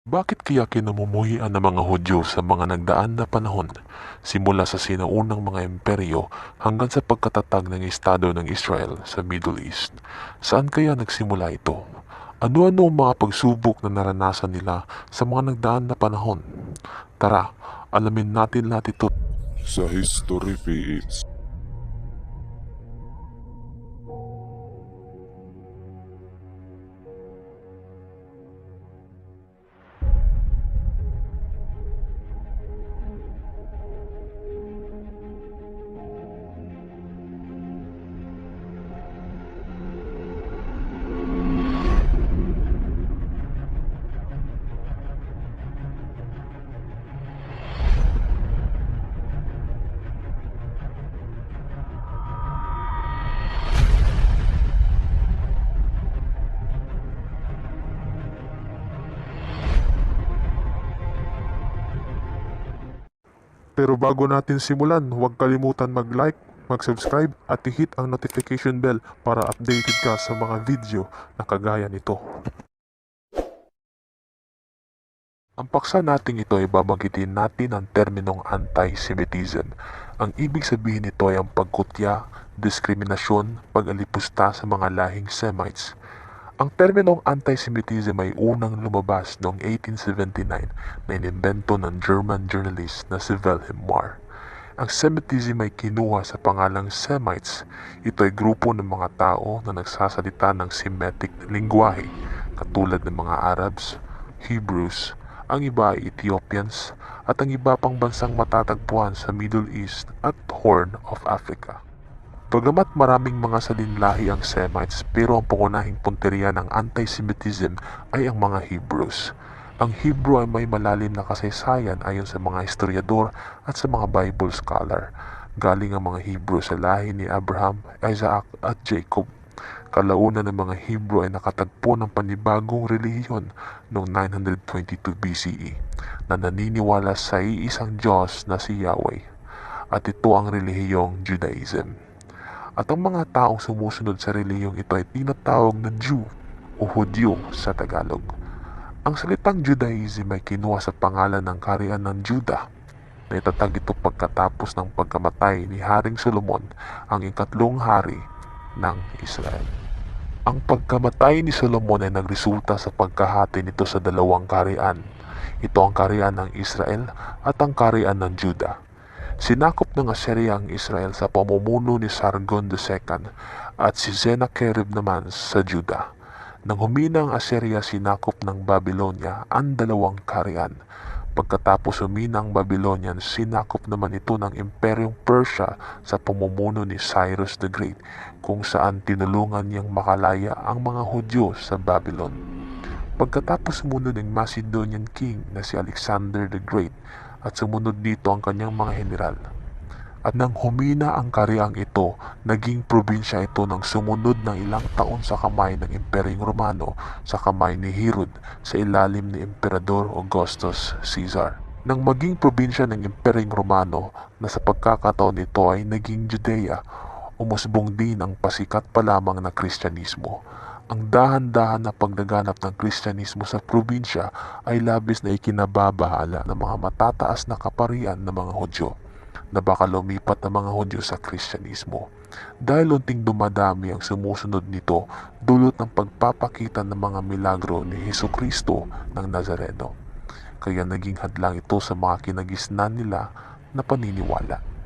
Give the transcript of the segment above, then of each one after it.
Bakit kaya kinamumuhian ng mga Hudyo sa mga nagdaan na panahon, simula sa sinaunang mga imperyo hanggang sa pagkatatag ng Estado ng Israel sa Middle East? Saan kaya nagsimula ito? Ano-ano ang mga pagsubok na naranasan nila sa mga nagdaan na panahon? Tara, alamin natin lahat ito sa History PH. Pero bago natin simulan, huwag kalimutan mag-like, mag-subscribe at i-hit ang notification bell para updated ka sa mga video na kagaya nito. Ang paksa nating ito ay babanggitin natin ang terminong anti-Semitism. Ang ibig sabihin nito ay ang pagkutya, diskriminasyon, pag-alipusta sa mga lahing Semites. Ang terminong anti-Semitism ay unang lumabas noong 1879 na inimbento ng German journalist na si Wilhelm Marr. Ang Semitism ay kinuha sa pangalang Semites. Ito ay grupo ng mga tao na nagsasalita ng Semitic na lingwahe, katulad ng mga Arabs, Hebrews, ang iba ay Ethiopians, at ang iba pang bansang matatagpuan sa Middle East at Horn of Africa. Bagamat maraming mga salinlahi ang Semites, pero ang pangunahing punteriya ng anti-Semitism ay ang mga Hebrews. Ang Hebrew ay may malalim na kasaysayan ayon sa mga historiador at sa mga Bible scholar. Galing ang mga Hebrew sa lahi ni Abraham, Isaac at Jacob. Kalaunan ng mga Hebrew ay nakatagpo ng panibagong relihiyon noong 922 BCE na naniniwala sa iisang Diyos na si Yahweh, at ito ang relihiyong Judaism. At ang mga taong sumusunod sa relihiyong ito ay tinatawag na Jew o Hudyo sa Tagalog. Ang salitang Judaism ay kinuha sa pangalan ng kaharian ng Juda. Naitatag ito pagkatapos ng pagkamatay ni Haring Solomon, ang ikatlong hari ng Israel. Ang pagkamatay ni Solomon ay nagresulta sa pagkahati nito sa dalawang kaharian. Ito ang kaharian ng Israel at ang kaharian ng Juda. Sinakop ng Assyria ang Israel sa pamumuno ni Sargon II at si Sennacherib naman sa Juda. Nang humina ang Assyria, sinakop ng Babylonia ang dalawang kaharian. Pagkatapos humina ang Babylonian, sinakop naman ito ng Imperyong Persia sa pamumuno ni Cyrus the Great, kung saan tinulungan niyang makalaya ang mga Hudyo sa Babylon. Pagkatapos sumunod ng Macedonian king na si Alexander the Great, at sumunod dito ang kanyang mga general. At nang humina ang kahariang ito, naging probinsya ito ng sumunod ng ilang taon sa kamay ng Imperyong Romano, sa kamay ni Herod, sa ilalim ni Emperador Augustus Caesar. Nang maging probinsya ng Imperyong Romano, na sa pagkakataon ito ay naging Judea, umusbong din ang pasikat pa lamang na Kristyanismo. Ang dahan-dahan na paglaganap ng Kristyanismo sa probinsya ay labis na ikinababahala ng mga matataas na kaparian ng mga Hudyo, na baka lumipat ng mga Hudyo sa Kristyanismo. Dahil unting dumadami ang sumusunod nito, dulot ng pagpapakita ng mga milagro ni Hesukristo ng Nazareno. Kaya naging hadlang ito sa mga kinagisnan nila na paniniwala.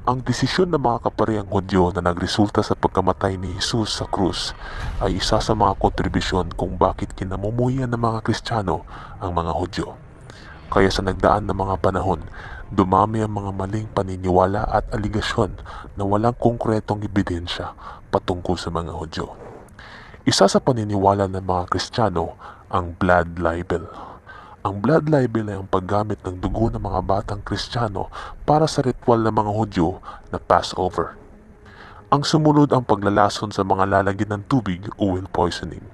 Ang desisyon ng mga kaparehang Hudyo na nagresulta sa pagkamatay ni Jesus sa krus ay isa sa mga kontribusyon kung bakit kinamumuhian ng mga Kristiyano ang mga Hudyo. Kaya sa nagdaan ng mga panahon, dumami ang mga maling paniniwala at aligasyon na walang konkretong ebidensya patungkol sa mga Hudyo. Isa sa paniniwala ng mga Kristiyano ang blood libel. Ang blood libel ay ang paggamit ng dugo ng mga batang Kristiyano para sa ritual ng mga Hudyo na Passover. Ang sumunod ang paglalason sa mga lalagyan ng tubig o oil poisoning.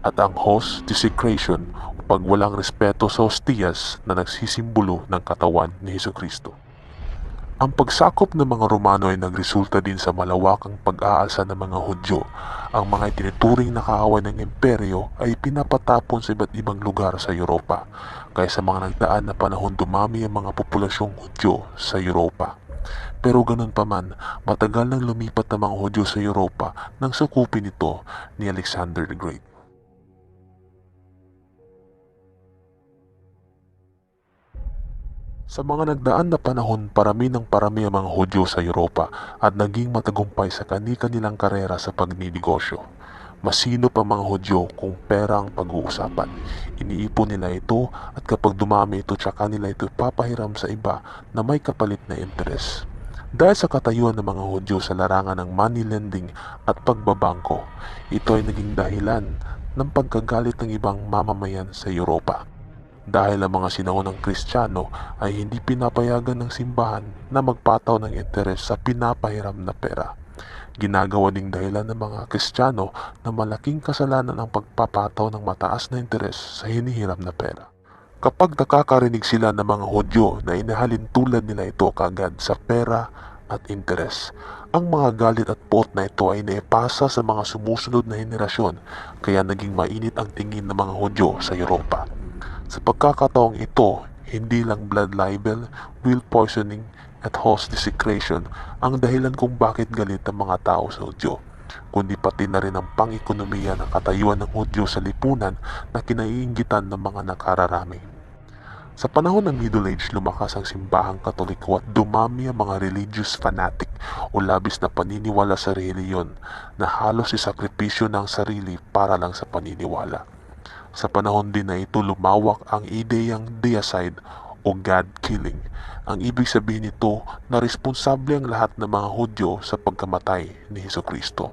At ang host desecration o pag walang respeto sa hostiyas na nagsisimbolo ng katawan ni Hesukristo. Ang pagsakop ng mga Romano ay nagresulta din sa malawakang pag-aalsa ng mga Hudyo. Ang mga itinuturing na kaaway ng imperyo ay pinapatapon sa iba't ibang lugar sa Europa. Kaya sa mga nagdaan na panahon dumami ang mga populasyong Hudyo sa Europa. Pero ganun pa man, matagal nang lumipat ang mga Hudyo sa Europa nang sakupin ito ni Alexander the Great. Sa mga nagdaan na panahon, parami ng parami ang mga Hudyo sa Europa at naging matagumpay sa kani-kanilang karera sa pagninegosyo. Masinop ang mga Hudyo kung pera ang pag-uusapan. Iniipon nila ito at kapag dumami ito tsaka nila ito papahiram sa iba na may kapalit na interes. Dahil sa katayuan ng mga Hudyo sa larangan ng money lending at pagbabangko, ito ay naging dahilan ng pagkagalit ng ibang mamamayan sa Europa. Dahil ang mga sinaunang Kristiyano ay hindi pinapayagan ng simbahan na magpataw ng interes sa pinapahiram na pera. Ginagawa ding dahilan ng mga Kristiyano na malaking kasalanan ang pagpapataw ng mataas na interes sa hinihiram na pera. Kapag nakakarinig sila ng mga Hudyo na inahalin tulad nila ito kagad sa pera at interes, ang mga galit at puot na ito ay naipasa sa mga sumusunod na henerasyon kaya naging mainit ang tingin ng mga Hudyo sa Europa. Sa pagkakataong ito, hindi lang blood libel, will poisoning, at host desecration ang dahilan kung bakit galit ang mga tao sa Hudyo, kundi pati na rin ang pang-ekonomiya ng katayuan ng Hudyo sa lipunan na kinaiinggitan ng mga nakararami. Sa panahon ng Middle Age, lumakas ang simbahang Katoliko at dumami ang mga religious fanatic o labis na paniniwala sa reliyon na halos isakripisyo ng sarili para lang sa paniniwala. Sa panahon din na ito lumawak ang ideyang deicide o God-killing. Ang ibig sabihin nito na responsable ang lahat ng mga Hudyo sa pagkamatay ni Hesukristo.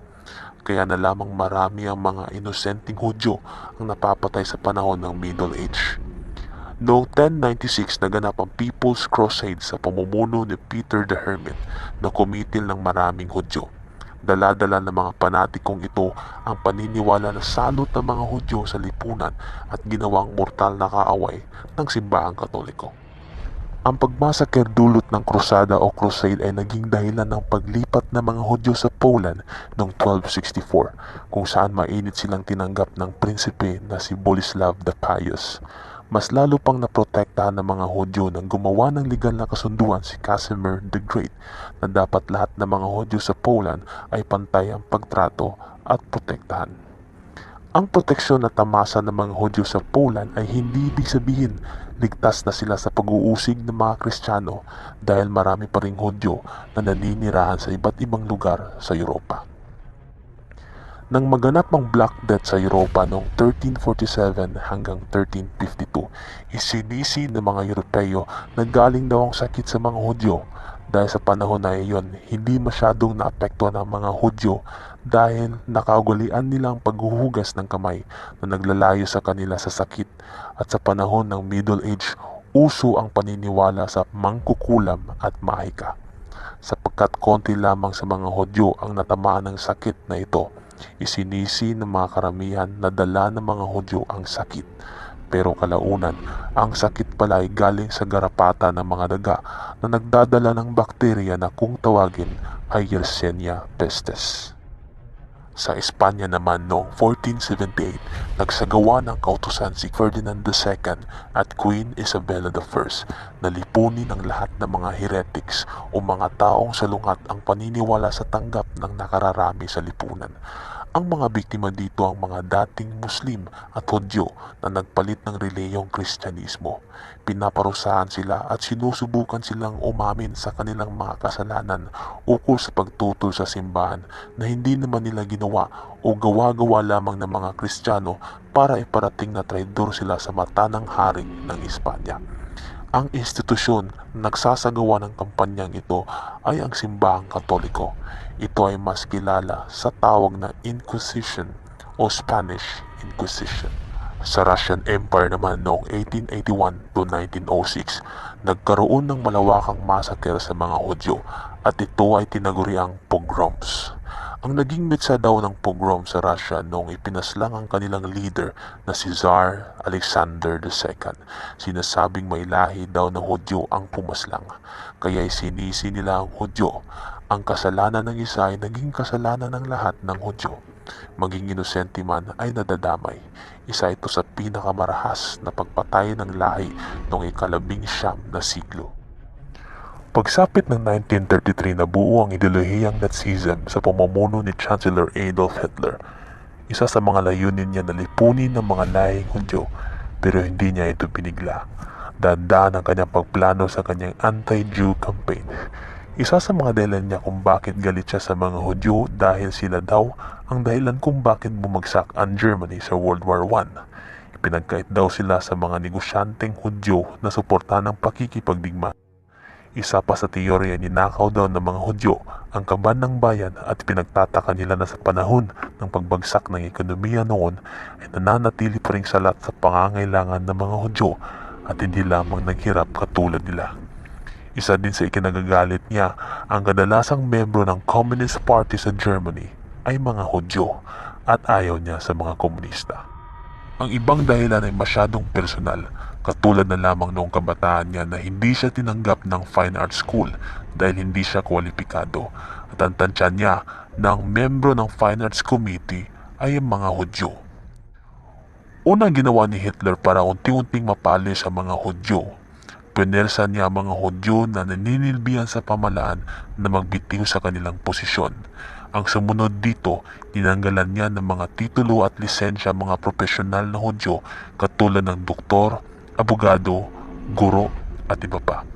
Kaya na lamang marami ang mga inosenteng Hudyo ang napapatay sa panahon ng Middle Age. Noong 1096 naganap ang People's Crusade sa pamumuno ni Peter the Hermit na kumitil ng maraming Hudyo. Dala-dala ng mga panatikong ito ang paniniwala na salot ng mga Hudyo sa lipunan at ginawang mortal na kaaway ng simbahang Katoliko. Ang pagmasaker dulot ng krusada o crusade ay naging dahilan ng paglipat ng mga Hudyo sa Poland noong 1264 kung saan mainit silang tinanggap ng prinsipe na si Boleslav the Pious. Mas lalo pang naprotektahan ng mga Hudyo nang gumawa ng legal na kasunduan si Casimir the Great na dapat lahat ng mga Hudyo sa Poland ay pantay ang pagtrato at protektahan. Ang proteksyon na tamasa ng mga Hudyo sa Poland ay hindi ibig sabihin ligtas na sila sa pag-uusig ng mga Kristiyano dahil marami pa ring Hudyo na naninirahan sa iba't ibang lugar sa Europa. Nang maganap ang Black Death sa Europa noong 1347 hanggang 1352, isinisi ng mga Europeo na galing daw ang sakit sa mga Hudyo dahil sa panahon na iyon hindi masyadong naapektuhan ang mga Hudyo dahil nakaugalian nila ang paghuhugas ng kamay na naglalayo sa kanila sa sakit at sa panahon ng Middle Age uso ang paniniwala sa mangkukulam at mahika. Sapagkat konti lamang sa mga Hudyo ang natamaan ng sakit na ito, isinisi ng mga karamihan na dala ng mga Hudyo ang sakit. Pero kalaunan, ang sakit pala ay galing sa garapata ng mga daga na nagdadala ng bakterya na kung tawagin ay Yersinia pestis. Sa Espanya naman noong 1478, nagsagawa ng kautusan si Ferdinand II at Queen Isabella I na lipunin ang lahat ng mga heretics o mga taong salungat ang paniniwala sa tanggap ng nakararami sa lipunan. Ang mga biktima dito ang mga dating Muslim at Hudyo na nagpalit ng reliyong Kristyanismo. Pinaparusahan sila at sinusubukan silang umamin sa kanilang mga kasalanan ukol sa pagtutol sa simbahan na hindi naman nila ginawa o gawa-gawa lamang ng mga Kristiyano para iparating na traidor sila sa mata ng hari ng Espanya. Ang institusyon na nagsasagawa ng kampanyang ito ay ang simbahang Katoliko. Ito ay mas kilala sa tawag na Inquisition o Spanish Inquisition. Sa Russian Empire naman noong 1881 to 1906, nagkaroon ng malawakang massacre sa mga Hudyo at ito ay tinaguriang pogroms. Ang naging mitsa daw ng pogrom sa Russia noong ipinaslang ang kanilang leader na si Tsar Alexander II. Sinasabing may lahi daw na Hudyo ang pumaslang, kaya sinisi nila ang Hudyo. Ang kasalanan ng isa ay naging kasalanan ng lahat ng Hudyo. Maging inosente man ay nadadamay. Isa ito sa pinakamarahas na pagpatay ng lahi noong ika-19 na siglo. Pagsapit ng 1933 nabuo ang ideolohiyang Nazism sa pamumuno ni Chancellor Adolf Hitler. Isa sa mga layunin niya na lipunin ng mga lahing Hudyo, pero hindi niya ito binigla. Dahan-dahan ang kanyang pagplano sa kanyang anti-Jew campaign. Isa sa mga dahilan niya kung bakit galit siya sa mga Hudyo dahil sila daw ang dahilan kung bakit bumagsak ang Germany sa World War I. Pinagkait daw sila sa mga negosyanteng Hudyo na suportahan ng pakikipagdigma. Isa pa sa teorya, ninakaw daw ng mga Hudyo ang kaban ng bayan at pinagtataka nila na sa panahon ng pagbagsak ng ekonomiya noon ay nananatili pa rin salat sa pangangailangan ng mga Hudyo at hindi lamang naghirap katulad nila. Isa din sa ikinagagalit niya, ang kadalasang membro ng Communist Party sa Germany ay mga Hudyo at ayaw niya sa mga komunista. Ang ibang dahilan ay masyadong personal, katulad na lamang noong kabataan niya na hindi siya tinanggap ng Fine Arts School dahil hindi siya kwalipikado, at ang tansya niya na ang membro ng Fine Arts Committee ay ang mga Hudyo. Unang ginawa ni Hitler para unti-unting mapalis ang mga Hudyo, pinersa niya ang mga Hudyo na naninilbihan sa pamalaan na magbitiw sa kanilang posisyon. Ang sumunod dito, tinanggalan niya ng mga titulo at lisensya mga profesional na Hudyo katulad ng doktor, abogado, guro at iba pa.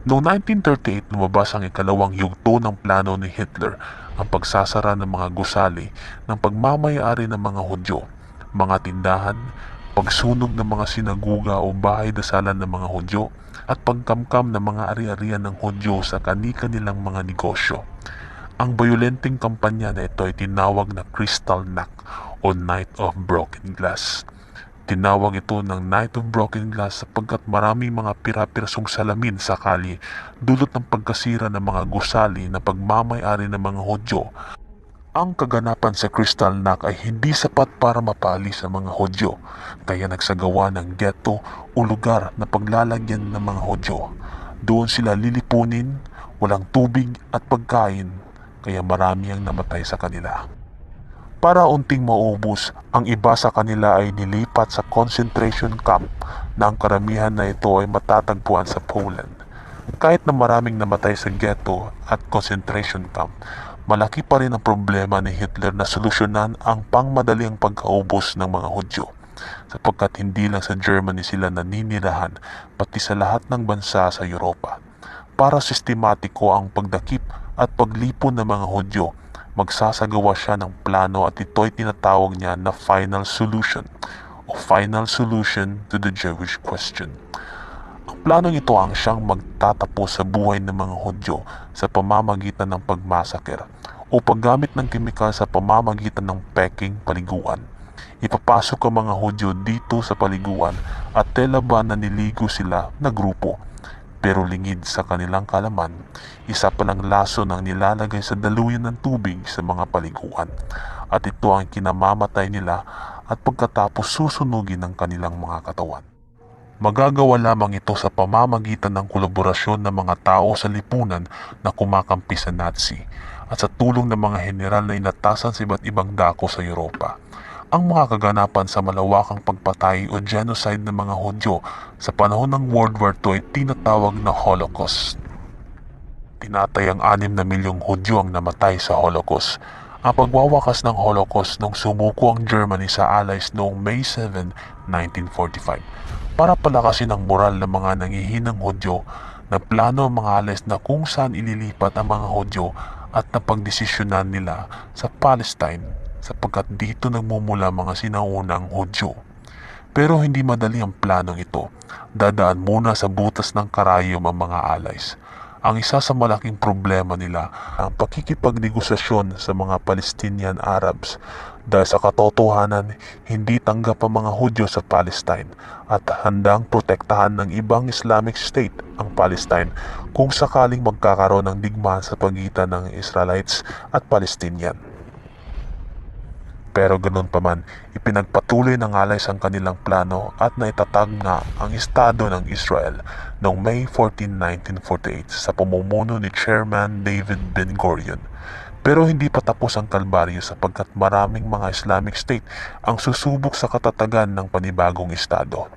Noong 1938, lumabas ang ikalawang yugto ng plano ni Hitler, ang pagsasara ng mga gusali ng pagmamayari ng mga Hudyo, mga tindahan, pagsunog ng mga sinaguga o bahay-dasalan ng mga Hudyo, at pagkamkam ng mga ari-arian ng Hudyo sa kani-kanilang mga negosyo. Ang bayolenteng kampanya na ito ay tinawag na Kristallnacht o Night of Broken Glass. Tinawag ito ng Night of Broken Glass sapagkat maraming mga pira-pirasong salamin sa kalye dulot ng pagkasira ng mga gusali na pagmamay-ari ng mga Hudyo. Ang kaganapan sa Kristallnacht ay hindi sapat para mapalis ang mga Hudyo, kaya nagsagawa ng ghetto o lugar na paglalagyan ng mga Hudyo. Doon sila lilipunin, walang tubig at pagkain, kaya marami ang namatay sa kanila. Para unting maubos, ang iba sa kanila ay nilipat sa concentration camp na ang karamihan na ito ay matatagpuan sa Poland. Kahit na maraming namatay sa ghetto at concentration camp, malaki pa rin ang problema ni Hitler na solusyonan ang pangmadaliang pagkaubos ng mga Hudyo, sapagkat hindi lang sa Germany sila naninirahan, pati sa lahat ng bansa sa Europa. Para sistematiko ang pagdakip at paglipon ng mga Hudyo, magsasagawa siya ng plano at ito'y tinatawag niya na Final Solution o Final Solution to the Jewish Question. Ang planong ito ang siyang magtatapos sa buhay ng mga Hudyo sa pamamagitan ng pagmasaker o paggamit ng kemikal sa pamamagitan ng peking paliguan. Ipapasok ang mga Hudyo dito sa paliguan at tela ba na niligo sila na grupo. Pero lingid sa kanilang kalaman, isa palang laso ng nilalagay sa daluyan ng tubig sa mga paliguan, at ito ang kinamamatay nila at pagkatapos susunugin ng kanilang mga katawan. Magagawa lamang ito sa pamamagitan ng kolaborasyon ng mga tao sa lipunan na kumakampi sa Nazi at sa tulong ng mga general na inatasan sa iba't ibang dako sa Europa. Ang mga kaganapan sa malawakang pagpatay o genocide ng mga Hudyo sa panahon ng World War II ay tinatawag na Holocaust. Tinatayang 6 na milyong Hudyo ang namatay sa Holocaust. Ang pagwawakas ng Holocaust nung sumuko ang Germany sa Allies noong May 7, 1945. Para palakasin ang moral ng mga nangihinang Hudyo, nagplano ang mga Allies na kung saan ililipat ang mga Hudyo at napagdesisyonan nila sa Palestine, sapagkat dito nagmumula mga sinaunang Hudyo. Pero hindi madali ang planong ito. Dadaan muna sa butas ng karayom ang mga Allies. Ang isa sa malaking problema nila ang pakikipagnegosasyon sa mga Palestinian Arabs dahil sa katotohanan hindi tanggap ang mga Hudyo sa Palestine at handang protektahan ng ibang Islamic State ang Palestine kung sakaling magkakaroon ng digmaan sa pagitan ng Israelites at Palestinian. Pero ganun pa man, ipinagpatuloy ng allies ang kanilang plano at naitatag na ang Estado ng Israel noong May 14, 1948 sa pamumuno ni Chairman David Ben-Gurion. Pero hindi pa tapos ang kalbaryo sapagkat maraming mga Islamic State ang susubok sa katatagan ng panibagong Estado.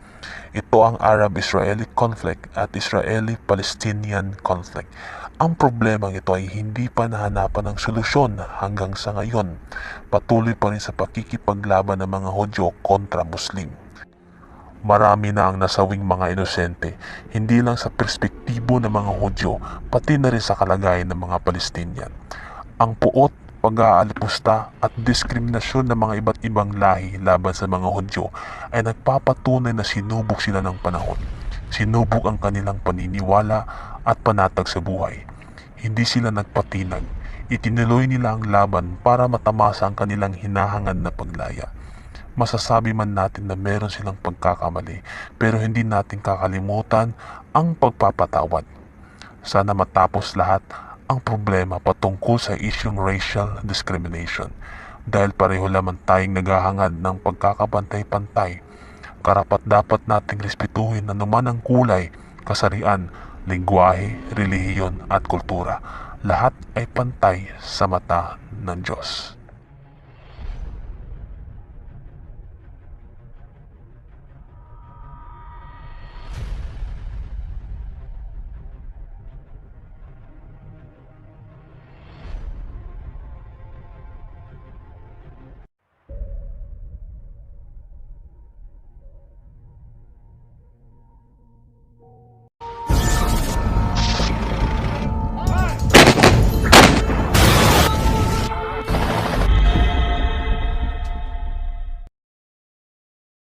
Ito ang Arab-Israeli conflict at Israeli-Palestinian conflict. Ang problemang ito ay hindi pa nahanapan ng solusyon hanggang sa ngayon. Patuloy pa rin sa pakikipaglaban ng mga Hudyo kontra Muslim. Marami na ang nasawing mga inosente, hindi lang sa perspektibo ng mga Hudyo, pati na rin sa kalagayan ng mga Palestinian. Ang puot, pag-aalipusta at diskriminasyon ng mga iba't ibang lahi laban sa mga Hudyo ay nagpapatunay na sinubok sila ng panahon. Sinubok ang kanilang paniniwala at panatag sa buhay. Hindi sila nagpatinag. Itinuloy nila ang laban para matamasa ang kanilang hinahangad na paglaya. Masasabi man natin na meron silang pagkakamali, pero hindi natin kakalimutan ang pagpapatawad. Sana matapos lahat ang problema patungkol sa isyung racial discrimination dahil pareho lamang tayong naghahangad ng pagkakapantay-pantay. Karapat-dapat nating respetuhin anuman ang kulay, kasarian, lengguwahe, relihiyon at kultura. Lahat ay pantay sa mata ng Diyos.